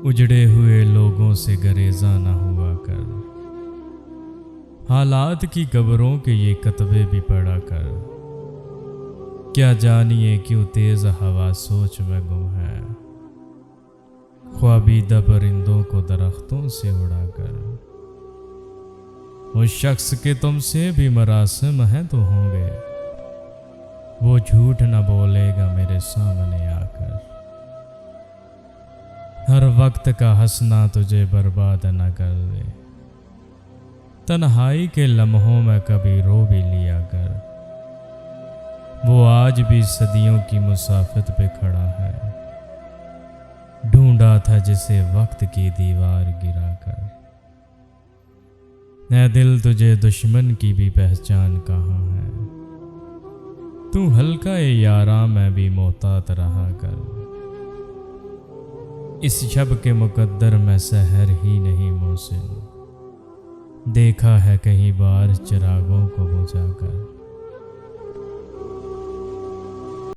اجڑے ہوئے لوگوں سے گریزاں نہ ہوا کر، حالات کی قبروں کے یہ کتبے بھی پڑھا کر۔ کیا جانیے کیوں تیز ہوا سوچ میں گم ہے، خوابیدہ پرندوں کو درختوں سے اڑا کر۔ اس شخص کے تم سے بھی مراسم ہیں تو ہوں گے، وہ جھوٹ نہ بولے گا میرے سامنے آ کر۔ ہر وقت کا ہنسنا تجھے برباد نہ کر دے، تنہائی کے لمحوں میں کبھی رو بھی لیا کر۔ وہ آج بھی صدیوں کی مسافت پہ کھڑا ہے، ڈھونڈا تھا جسے وقت کی دیوار گرا کر۔ اے دل تجھے دشمن کی بھی پہچان کہاں ہے، تو ہلکا یاراں میں بھی محتاط رہا کر۔ اس شب کے مقدر میں سحر ہی نہیں محسن، دیکھا ہے کئی بار چراغوں کو بجھا کر۔